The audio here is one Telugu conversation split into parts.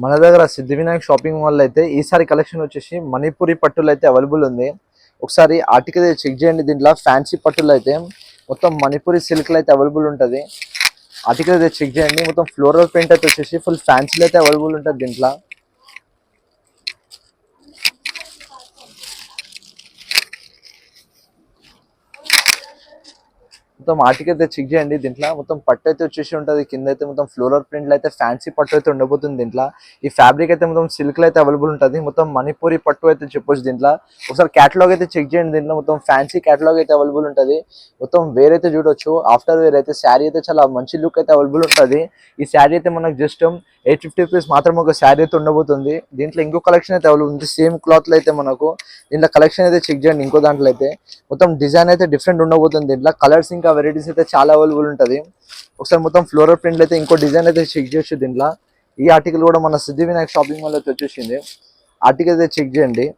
మన దగ్గర సిద్ధివినాయక్ షాపింగ్ మాల్ అయితే ఈసారి కలెక్షన్ వచ్చేసి మణిపురి పట్టులు అయితే అవైలబుల్ ఉంది. ఒకసారి ఆర్టికల్ చెక్ చేయండి. దీంట్లో ఫ్యాన్సీ పట్టులు అయితే మొత్తం మణిపురి సిల్క్లు అయితే అవైలబుల్ ఉంటుంది. ఆర్టికల్ అయితే చెక్ చేయండి. మొత్తం ఫ్లోరల్ ప్రింట్ అయితే వచ్చేసి ఫుల్ ఫ్యాన్సీలు అయితే అవైలబుల్ ఉంటుంది దీంట్లో. మొత్తం ఆర్టికల్ అయితే చెక్ చేయండి. దీంట్లో మొత్తం పట్టు అయితే వచ్చేసి ఉంటుంది. కింద అయితే మొత్తం ఫ్లోరల్ ప్రింట్లు అయితే ఫ్యాన్సీ పట్టు అయితే ఉండబోతుంది. దీంట్లో ఈ ఫ్యాబ్రిక్ అయితే మొత్తం సిల్క్ అయితే అవైలబుల్ ఉంటుంది. మొత్తం మణిపూరి పట్టు అయితే చెప్పొచ్చు. దీంట్లో ఒకసారి క్యాటలాగ్ అయితే చెక్ చేయండి. దీంట్లో మొత్తం ఫ్యాన్సీ క్యాటలాగ్ అయితే అవైలబుల్ ఉంటుంది. మొత్తం వేర్ అయితే చూడొచ్చు. ఆఫ్టర్ వేర్ అయితే శారీ అయితే చాలా మంచి లుక్ అయితే అవైలబుల్ ఉంటుంది. ఈ శారీ అయితే మనకు జస్ట్ 850 రూపీస్ మాత్రం ఒక శారీ అయితే ఉండబోతుంది. దీంట్లో ఇంకో కలెక్షన్ అయితే అవైలబుల్ ఉంది. సేమ్ క్లాత్ లో అయితే మనకు దీంట్లో కలెక్షన్ అయితే చెక్ చేయండి. ఇంకో దాంట్లో అయితే మొత్తం డిజైన్ అయితే డిఫరెంట్ ఉండబోతుంది. దీంట్లో కలర్స్ ఇంకా వెరైటీస్ అయితే చాలా అవైలబుల్ ఉంటుంది. ఒకసారి మొత్తం ఫ్లోరల్ ప్రింట్ అయితే ఇంకో డిజైన్ అయితే చెక్ చేయొచ్చు. దీంట్లో ఈ ఆర్టికల్ కూడా మన సిద్ధివినాయక్ షాపింగ్ మాల్ అయితే వచ్చేసింది. ఆర్టికల్ అయితే చెక్ చేయండి.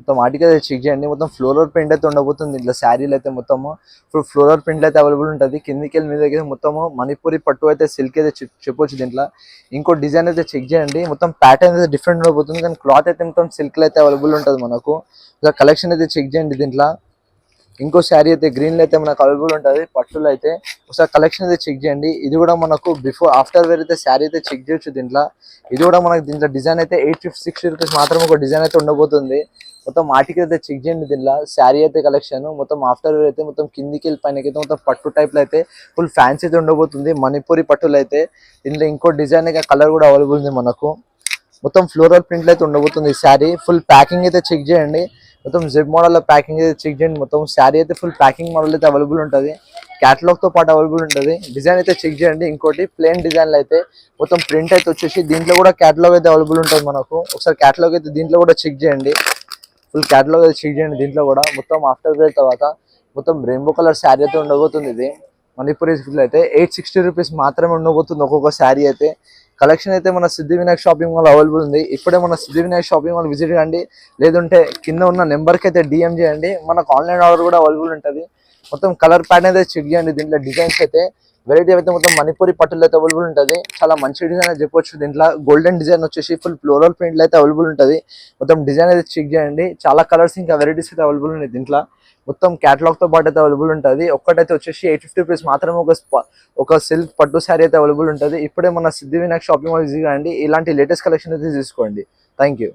మొత్తం ఆర్టికల్ అయితే చెక్ చేయండి. మొత్తం ఫ్లోరల్ ప్రింట్ అయితే ఉండబోతుంది. ఇట్లా శారీలు అయితే మొత్తము ఫుల్ ఫ్లోరల్ ప్రింట్ అయితే అవైలబుల్ ఉంటుంది. కిందికి వెళ్ళి మీద దగ్గర మొత్తము మణిపూరి పట్టు అయితే సిల్క్ అయితే చెప్పొచ్చు. దీంట్లో ఇంకో డిజైన్ అయితే చెక్ చేయండి. మొత్తం ప్యాటర్న్ అయితే డిఫరెంట్ ఉండబోతుంది. కానీ క్లాత్ అయితే మొత్తం సిల్క్ అయితే అవైలబుల్ ఉంటుంది మనకు. ఇలా కలెక్షన్ అయితే చెక్ చేయండి. దీంట్లో ఇంకో శారీ అయితే గ్రీన్ లో అయితే మనకు అవైలబుల్ ఉంటుంది. పట్టులో అయితే ఒకసారి కలెక్షన్ అయితే చెక్ చేయండి. ఇది కూడా మనకు బిఫోర్ ఆఫ్టర్ వేర్ అయితే శారీ అయితే చెక్ చేయొచ్చు. దీంట్లో ఇది కూడా మనకు దీంట్లో డిజైన్ అయితే 860 రూపీస్ మాత్రం ఒక డిజైన్ అయితే ఉండబోతుంది. మొత్తం ఆర్టికల్ అయితే చెక్ చేయండి. దీంట్లో శారీ అయితే కలెక్షన్ మొత్తం ఆఫ్టర్ వేర్ అయితే మొత్తం కిందికి వెళ్ళి పైనకి అయితే మొత్తం పట్టు టైప్ లో అయితే ఫుల్ ఫ్యాన్సీ అయితే ఉండబోతుంది. మణిపూరి పట్టులు అయితే దీంట్లో ఇంకో డిజైన్ కలర్ కూడా అవైలబుల్ ఉంది మనకు. మొత్తం ఫ్లోరల్ ప్రింట్లు అయితే ఉండబోతుంది. ఈ శారీ ఫుల్ ప్యాకింగ్ అయితే చెక్ చేయండి. మొత్తం జిప్ మోడల్ లో ప్యాకింగ్ అయితే చెక్ చేయండి. మొత్తం శారీ అయితే ఫుల్ ప్యాకింగ్ మోడల్ అయితే అవైలబుల్ ఉంటుంది. క్యాటలాగ్ తో పాటు అవైలబుల్ ఉంటుంది. డిజైన్ అయితే చెక్ చేయండి. ఇంకోటి ప్లేన్ డిజైన్లు అయితే మొత్తం ప్రింట్ అయితే వచ్చేసి దీంట్లో కూడా క్యాటలాగ్ అయితే అవైలబుల్ ఉంటుంది మనకు. ఒకసారి క్యాటలాగ్ అయితే దీంట్లో కూడా చెక్ చేయండి. ఫుల్ క్యాటలాగ్ అయితే చెక్ చేయండి. దీంట్లో కూడా మొత్తం ఆఫ్టర్ వేర్ తర్వాత మొత్తం రెయిన్బో కలర్ శారీ అయితే ఉండబోతుంది. ఇది మణిపూరి అయితే 860 రూపీస్ మాత్రమే ఉండబోతుంది ఒక్కొక్క శారీ అయితే. కలెక్షన్ అయితే మన సిద్ధివినాయక్ షాపింగ్ మాల్ అవైలబుల్ ఉంది. ఇప్పుడే మన సిద్ధివినాయక్ షాపింగ్ మాల్ విజిట్ కండి. లేదంటే కింద ఉన్న నెంబర్కి అయితే డిఎం చేయండి. మనకు ఆన్లైన్ ఆర్డర్ కూడా అవైలబుల్ ఉంటుంది. మొత్తం కలర్ ప్యాటర్న్ అయితే చెక్ చేయండి. దీంట్లో డిజైన్స్ అయితే వెరైటీ అయితే మొత్తం మణిపూరి పట్టులు అయితే అవైలబుల్ ఉంటుంది. చాలా మంచి డిజైన్ అయితే చెప్పొచ్చు. దీంట్లో గోల్డెన్ డిజైన్ వచ్చేసి ఫుల్ ఫ్లోరల్ ప్రింట్లు అయితే అవైలబుల్ ఉంటుంది. మొత్తం డిజైన్ అయితే చెక్ చేయండి. చాలా కలర్స్ ఇంకా వెరైటీస్ అయితే అవైలబుల్ ఉన్నాయి. దీంట్లో మొత్తం క్యాటలాగ్ తో పాటు అయితే అవైలబుల్ ఉంటుంది. ఒక్కటైతే వచ్చేసి 850 రూపీస్ మాత్రమే ఒక సిల్క్ పట్టు శారీ అయితే అవైలబుల్ ఉంటుంది. ఇప్పుడే మన సిద్ధివినాయక్ షాపింగ్ మాల్ విజిట్ కండి. ఇలాంటి లేటెస్ట్ కలెక్షన్ అయితే తీసుకోండి. Thank you.